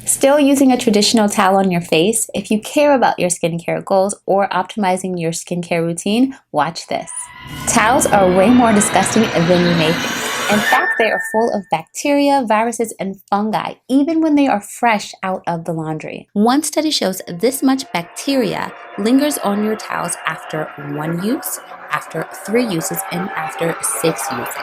Still using a traditional towel on your face? If you care about your skincare goals or optimizing your skincare routine, watch this. Towels are way more disgusting than you may think. In fact, they are full of bacteria, viruses, and fungi, even when they are fresh out of the laundry. One study shows this much bacteria lingers on your towels after 1 use, after 3 uses, and after 6 uses.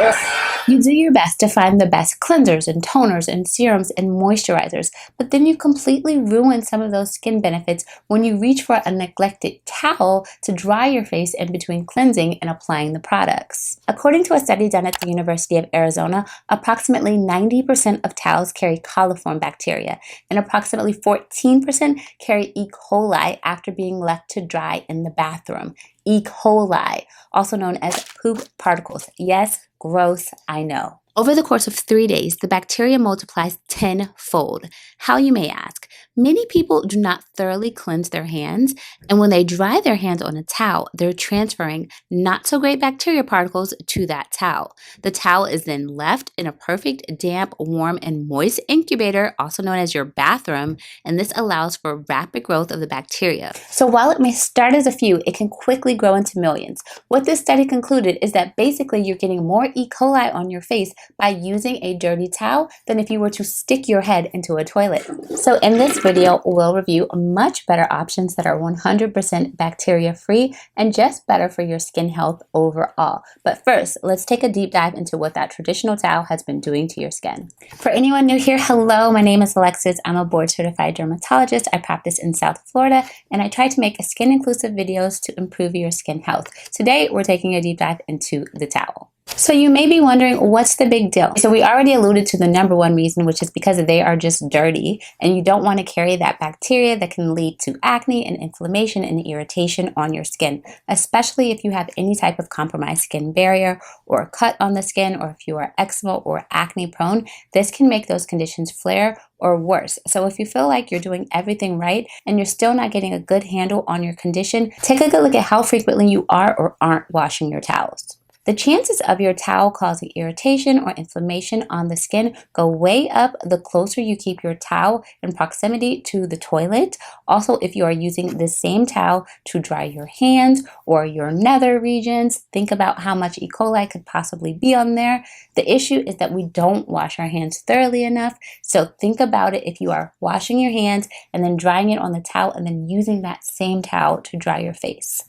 Ugh. You do your best to find the best cleansers and toners and serums and moisturizers, but then you completely ruin some of those skin benefits when you reach for a neglected towel to dry your face in between cleansing and applying the products. According to a study done at the University of Arizona, approximately 90% of towels carry coliform bacteria, and approximately 14% carry E. coli after being left to dry in the bathroom. E. coli, also known as poop particles. Yes, gross, I know. Over the course of 3 days, the bacteria multiplies tenfold. How, you may ask? Many people do not thoroughly cleanse their hands, and when they dry their hands on a towel, they're transferring not so great bacteria particles to that towel. The towel is then left in a perfect, damp, warm, and moist incubator, also known as your bathroom, and this allows for rapid growth of the bacteria. So while it may start as a few, it can quickly grow into millions. What this study concluded is that basically you're getting more E. coli on your face by using a dirty towel than if you were to stick your head into a toilet. So in this video, we'll review much better options that are 100% bacteria free and just better for your skin health overall. But first, let's take a deep dive into what that traditional towel has been doing to your skin. For anyone new here, hello, my name is Alexis. I'm a board certified dermatologist. I practice in South Florida, and I try to make skin inclusive videos to improve your skin health. Today, we're taking a deep dive into the towel. So you may be wondering, what's the big deal? So we already alluded to the number one reason, which is because they are just dirty, and you don't want to carry that bacteria that can lead to acne and inflammation and irritation on your skin, especially if you have any type of compromised skin barrier or a cut on the skin, or if you are eczema or acne prone. This can make those conditions flare or worse. So if you feel like you're doing everything right and you're still not getting a good handle on your condition, take a good look at how frequently you are or aren't washing your towels. The chances of your towel causing irritation or inflammation on the skin go way up the closer you keep your towel in proximity to the toilet. Also, if you are using the same towel to dry your hands or your nether regions, think about how much E. coli could possibly be on there. The issue is that we don't wash our hands thoroughly enough. So think about it if you are washing your hands and then drying it on the towel and then using that same towel to dry your face.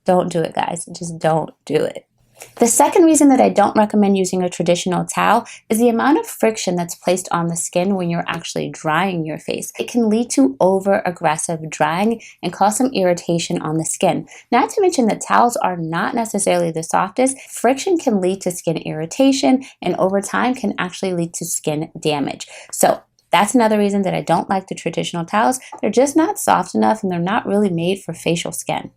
Don't do it, guys. Just don't do it. The second reason that I don't recommend using a traditional towel is the amount of friction that's placed on the skin when you're actually drying your face. It can lead to over-aggressive drying and cause some irritation on the skin. Not to mention that towels are not necessarily the softest. Friction can lead to skin irritation, and over time can actually lead to skin damage. So that's another reason that I don't like the traditional towels. They're just not soft enough, and they're not really made for facial skin.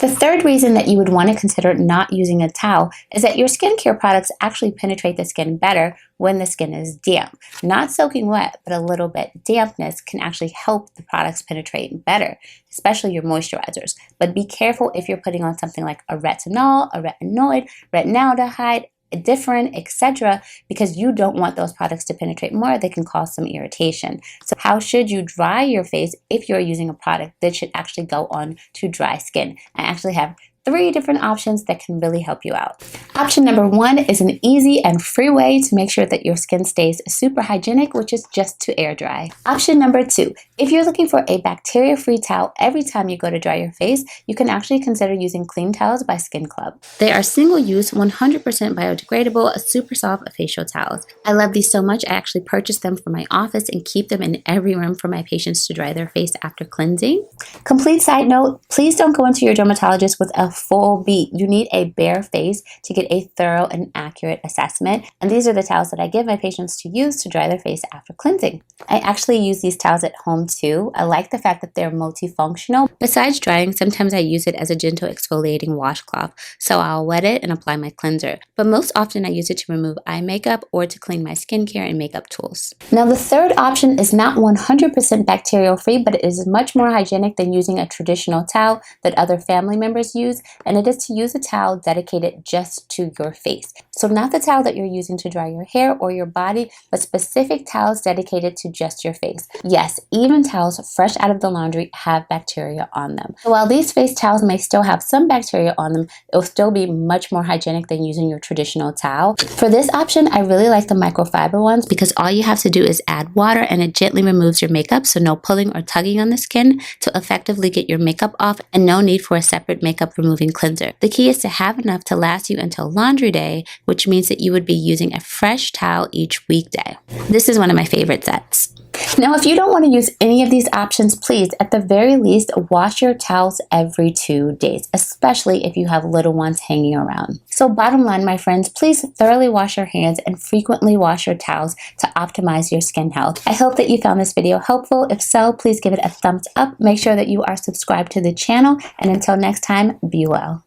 The third reason that you would want to consider not using a towel is that your skincare products actually penetrate the skin better when the skin is damp. Not soaking wet, but a little bit dampness can actually help the products penetrate better, especially your moisturizers. But be careful if you're putting on something like a retinol, a retinoid, retinaldehyde, different, etc., because you don't want those products to penetrate more. They can cause some irritation. So how should you dry your face if you're using a product that should actually go on to dry skin? I actually have 3 different options that can really help you out. Option number 1 is an easy and free way to make sure that your skin stays super hygienic, which is just to air dry. Option number 2, if you're looking for a bacteria-free towel every time you go to dry your face, you can actually consider using Clean Towels by Skin Club. They are single-use, 100% biodegradable, super soft facial towels. I love these so much, I actually purchased them for my office and keep them in every room for my patients to dry their face after cleansing. Complete side note, please don't go into your dermatologist with a full beat. You need a bare face to get a thorough and accurate assessment. And these are the towels that I give my patients to use to dry their face after cleansing. I actually use these towels at home too. I like the fact that they're multifunctional. Besides drying, sometimes I use it as a gentle exfoliating washcloth. So I'll wet it and apply my cleanser. But most often I use it to remove eye makeup or to clean my skincare and makeup tools. Now the third option is not 100% bacterial free, but it is much more hygienic than using a traditional towel that other family members use, and it is to use a towel dedicated just to your face. So not the towel that you're using to dry your hair or your body, but specific towels dedicated to just your face. Yes, even towels fresh out of the laundry have bacteria on them. So while these face towels may still have some bacteria on them, it will still be much more hygienic than using your traditional towel. For this option, I really like the microfiber ones because all you have to do is add water and it gently removes your makeup, so no pulling or tugging on the skin to effectively get your makeup off, and no need for a separate makeup removing cleanser. The key is to have enough to last you until laundry day, which means that you would be using a fresh towel each weekday. This is one of my favorite sets. Now, if you don't want to use any of these options, please, at the very least, wash your towels every 2 days, especially if you have little ones hanging around. So bottom line, my friends, please thoroughly wash your hands and frequently wash your towels to optimize your skin health. I hope that you found this video helpful. If so, please give it a thumbs up. Make sure that you are subscribed to the channel. And until next time, be well.